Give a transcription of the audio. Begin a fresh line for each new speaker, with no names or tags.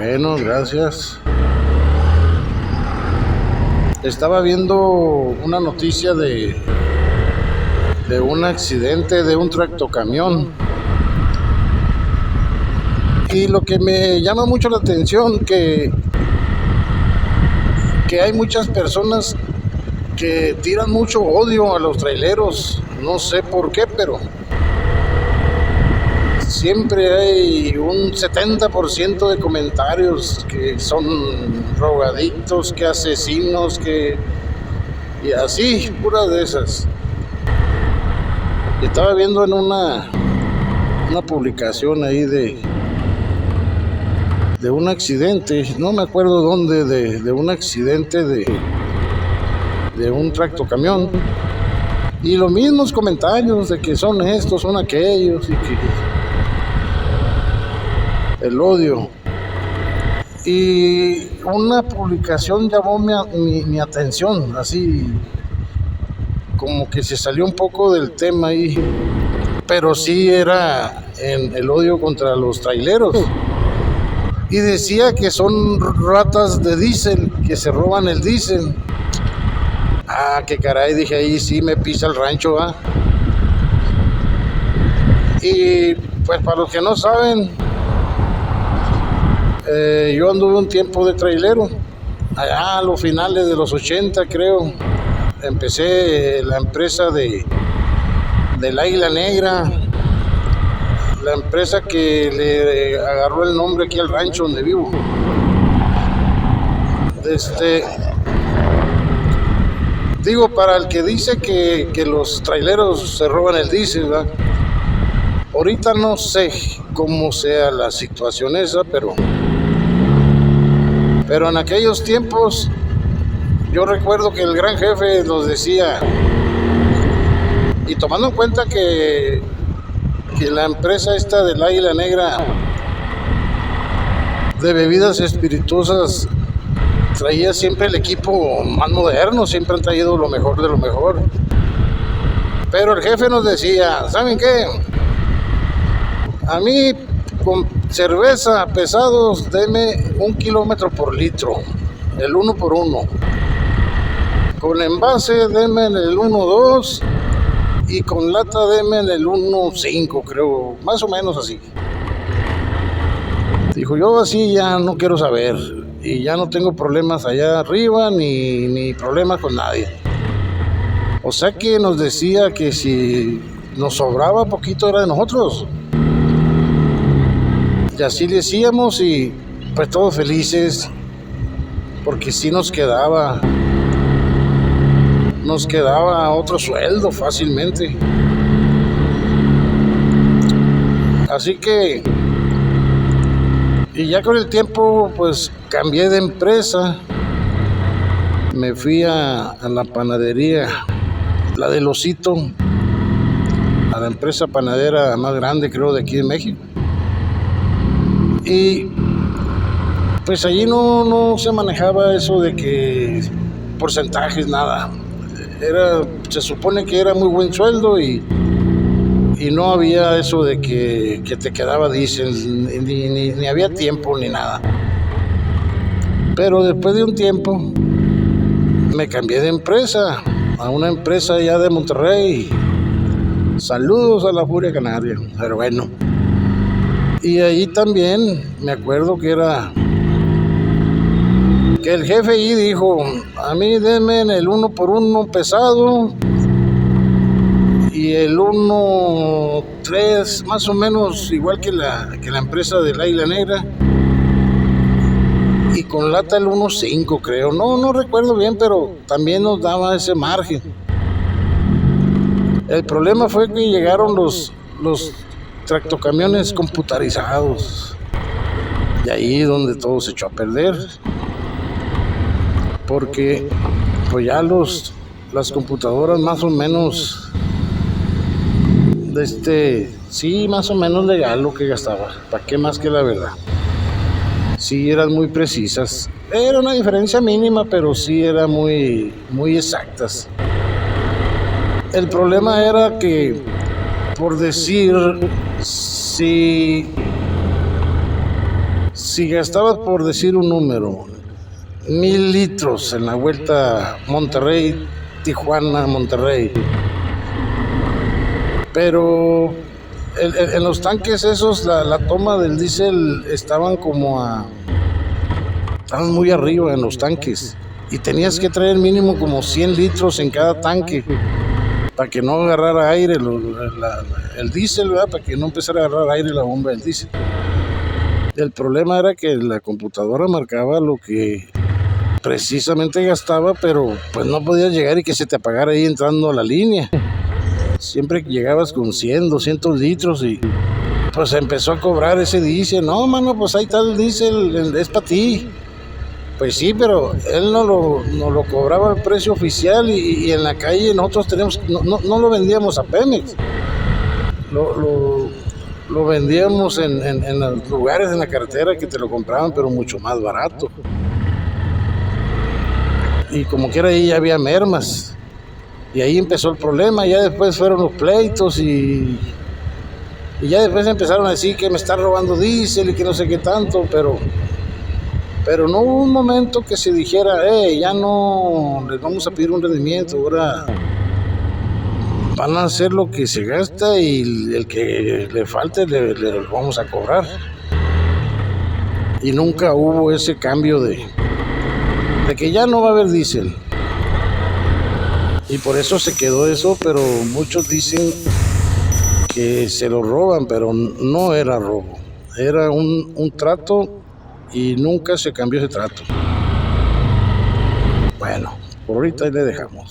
Bueno, gracias. Estaba viendo una noticia de un accidente de un tractocamión. Y lo que me llama mucho la atención que hay muchas personas que tiran mucho odio a los traileros. No sé por qué, pero siempre hay un 70% de comentarios que son drogadictos, que asesinos, y así, puras de esas. Estaba viendo en una publicación ahí de un accidente, no me acuerdo dónde, de un accidente de un tractocamión, y los mismos comentarios de que son estos, son aquellos, y que el odio. Y una publicación llamó mi atención, así como que se salió un poco del tema ahí, pero sí era en el odio contra los traileros. Y decía que son ratas de diésel, que se roban el diésel. Ah, qué caray, dije, ahí sí me pisa el rancho, ¿ah? Y pues para los que no saben, yo anduve un tiempo de trailero, allá a los finales de los 80 creo. Empecé la empresa del Águila Negra, la empresa que le agarró el nombre aquí al rancho donde vivo. Digo, para el que dice que los traileros se roban el diésel, ¿verdad? Ahorita no sé cómo sea la situación esa, pero en aquellos tiempos yo recuerdo que el gran jefe nos decía, y tomando en cuenta que la empresa esta del Águila Negra de bebidas espirituosas traía siempre el equipo más moderno, siempre han traído lo mejor de lo mejor. Pero el jefe nos decía, ¿saben qué? A mí con cerveza pesados deme 1 kilómetro por litro, el 1 por 1. Con envase deme en el 1.2 y con lata deme en el 1.5, creo, más o menos así. Dijo, yo así ya no quiero saber y ya no tengo problemas allá arriba ni problemas con nadie. O sea que nos decía que si nos sobraba poquito era de nosotros. Y así le decíamos y pues todos felices porque sí nos quedaba otro sueldo fácilmente. Así que, y ya con el tiempo pues cambié de empresa, me fui a la panadería, la del Osito, a la empresa panadera más grande creo de aquí de México. Y pues allí no se manejaba eso de que porcentajes, nada. Se supone que era muy buen sueldo y no había eso de que te quedaba diésel, ni había tiempo ni nada. Pero después de un tiempo me cambié de empresa, a una empresa ya de Monterrey. Saludos a la Furia Canaria, pero bueno. Y ahí también me acuerdo que el jefe ahí dijo, a mí denme en el 1 por 1 pesado y el 1.3 más o menos igual que la empresa del Águila Negra, y con lata el 1.5 creo, no recuerdo bien, pero también nos daba ese margen. El problema fue que llegaron los tractocamiones computarizados, y ahí donde todo se echó a perder, porque pues ya las computadoras más o menos sí, más o menos legal lo que gastaba, para qué más que la verdad, sí eran muy precisas, era una diferencia mínima, pero sí eran muy, muy exactas. El problema era que, por decir, si Si gastabas, por decir un número, 1,000 litros en la vuelta Monterrey, Tijuana, Monterrey, pero en los tanques esos, la toma del diésel estaban muy arriba en los tanques, y tenías que traer mínimo como 100 litros en cada tanque para que no agarrara aire el diésel, ¿verdad? Para que no empezara a agarrar aire la bomba del diésel. El problema era que la computadora marcaba lo que precisamente gastaba, pero pues no podías llegar y que se te apagara ahí entrando a la línea. Siempre llegabas con 100, 200 litros y pues empezó a cobrar ese diésel. No, mano, pues ahí está el diésel, es para ti. Pues sí, pero él no lo cobraba al precio oficial, y en la calle nosotros no lo vendíamos a Pemex. Lo vendíamos en los lugares en la carretera que te lo compraban, pero mucho más barato. Y como quiera, ahí ya había mermas. Y ahí empezó el problema. Ya después fueron los pleitos, y ya después empezaron a decir que me está robando diésel y que no sé qué tanto, pero no hubo un momento que se dijera, ya no les vamos a pedir un rendimiento, ahora van a hacer lo que se gasta y el que le falte le vamos a cobrar. Y nunca hubo ese cambio de que ya no va a haber diésel. Y por eso se quedó eso, pero muchos dicen que se lo roban, pero no era robo. Era un trato, y nunca se cambió ese trato. Bueno, por ahorita ahí le dejamos.